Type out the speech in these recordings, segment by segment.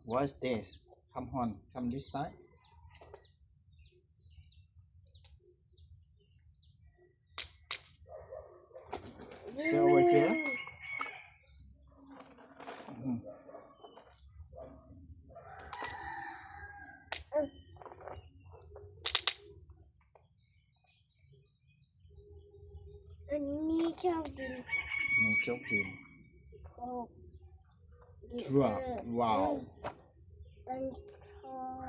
What is this? Come on, come this side. See over here. Anh mi trong đình. Mi trong đình. Khổ. Drop. Wow. Anh khổ.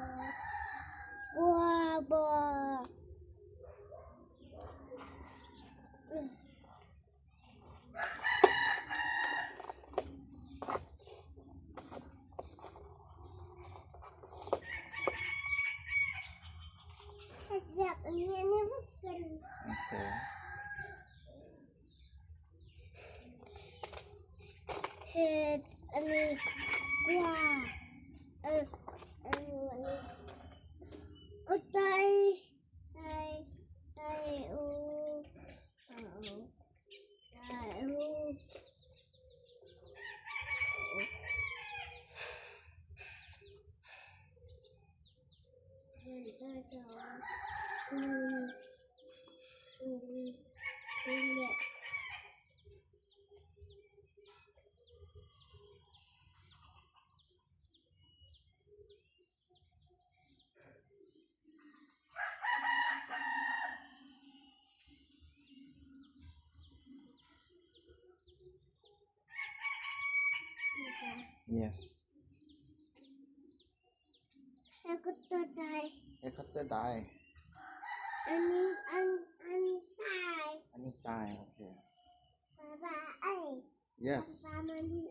Bò bò. Dạ, anh nghe nó rất gần. Okay. Hết anh đi qua anh ở đây đây đây u đây u Yes. Helicopter die. Helicopter die. Anh die. Okay. Baba anh. Yes. Baba anh.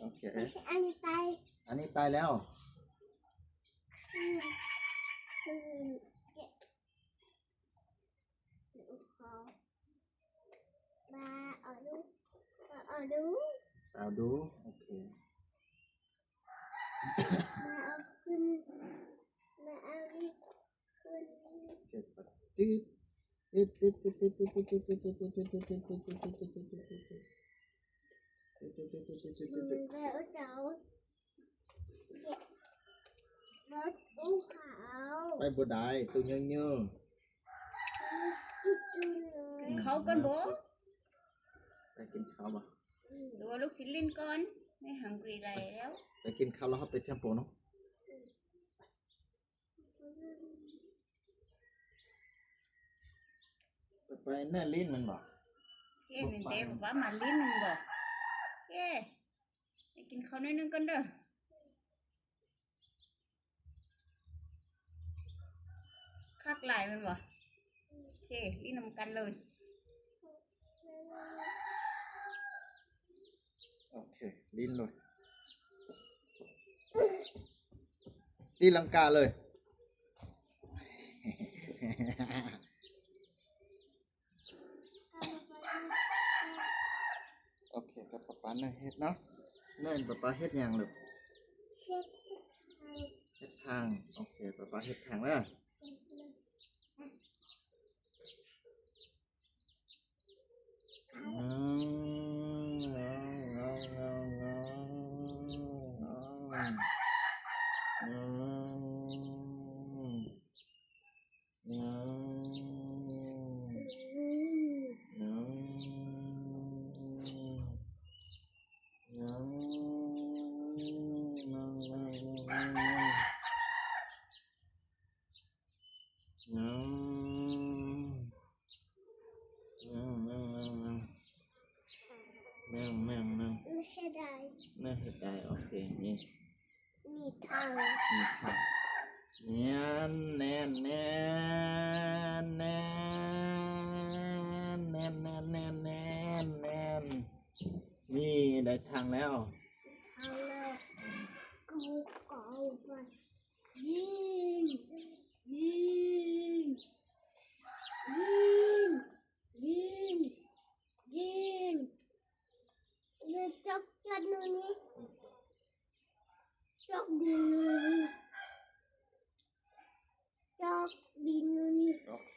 Okay. Anh die. อันนี้ตายแล้ว Ba ở đúng.เอาดู โอเค Ba ởขึ้น Ba ởขึ้น เก็บปะติดBa ở cháu. Ba ở khảo. ไปบ่ได้ตัวเยอะ กินข้าวกันบ่ ๆไปกินข้าวบ่ ดูลูกศิลลินก่อนไม่หังกรีแล้ว ไปกินข้าวแล้วเฮาไปเที่ยวโปเนาะไปแน่ลิ้นมันบ่ เฮ้นี่เด้บอกว่ามาลิ้นนึงบ่เฮ้ไปกินข้าวน้อยนึงก่อนเด้อคักหลายมันบ่โอเคลิ้นนำกันเลย โอเคลิ้นเลยตีลังกาเลย โอเคกับป๊าๆน่ะเฮ็ดเนาะเนิ่นป๊าๆเฮ็ดหยังลูกเฮ็ดทางโอเคป๊าๆเฮ็ดทางแล้วน่าเฮ็ดได้โอเคนี่มีทาง แน่นนี่ได้ทางแล้ว ทางเลยกูก่อไปยิงเลยจกจันนี่จกดินนี่ โอเค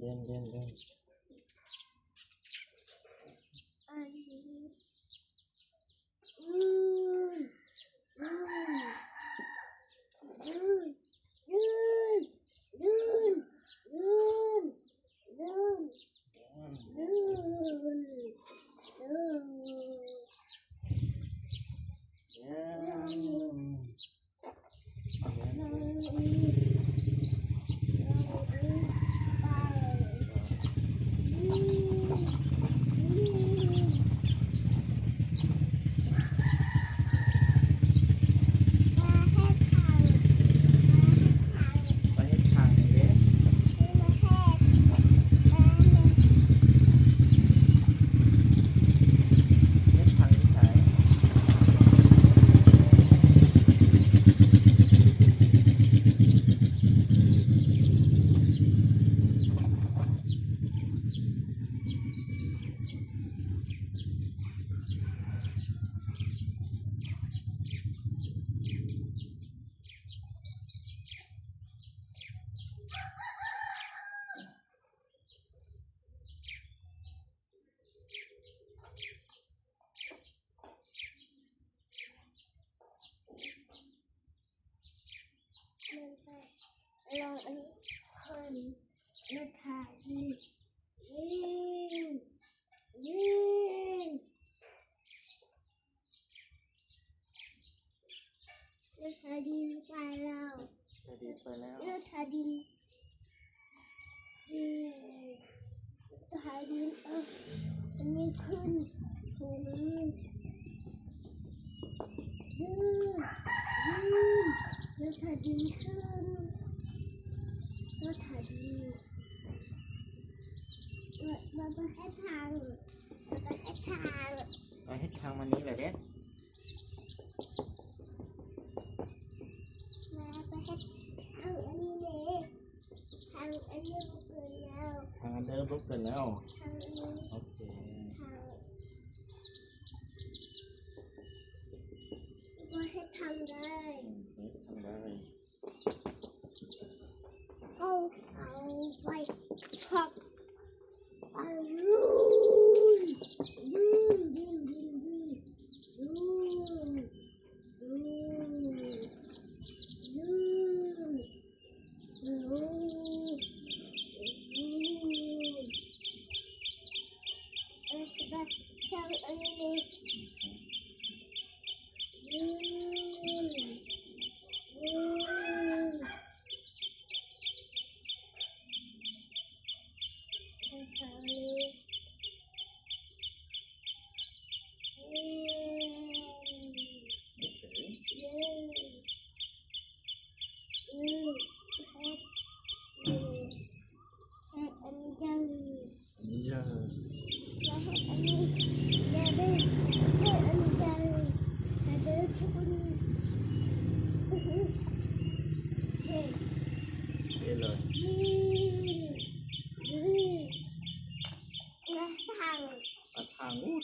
เดินเดินเดิน อันนี้ไปเฮ็ดทางนี่เด้เฮ็ดทางนี่ไสลองอันนี้คนมาถ่ายยิงแล้วถ่ายดินไปแล้ว ไปดีไปแล้ว แล้วถ่ายดินถ่ายดินอันนี้ขึ้นถุงยืนแล้วถ่ายดินขึ้นแล้วถ่ายดินมาให้ทางมาให้ทาง ไปเฮ็ดทางมันนี้แหละเด้ มาไปให้ทางอันนี้เลยทางอันนี้เกินแล้ว ทางอันเดิมลุกเกินแล้ว ทางนี้ โอเค ทางมาให้ทางได้ เฮ็ดทางได้ เอาไปขับไปยื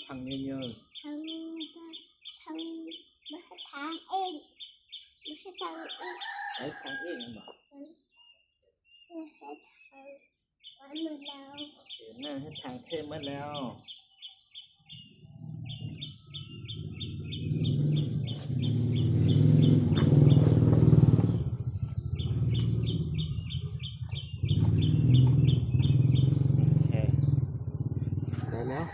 ทางเยอะ ทางไม่ให้ทางเองไม่ให้ทางเอง ๆไปทางเองนั่นบ่ ไม่ให้ทางวันหมดแล้ว เห็นหน้าเฮ็ดทางเทหมดแล้วโอเคได้แล้ว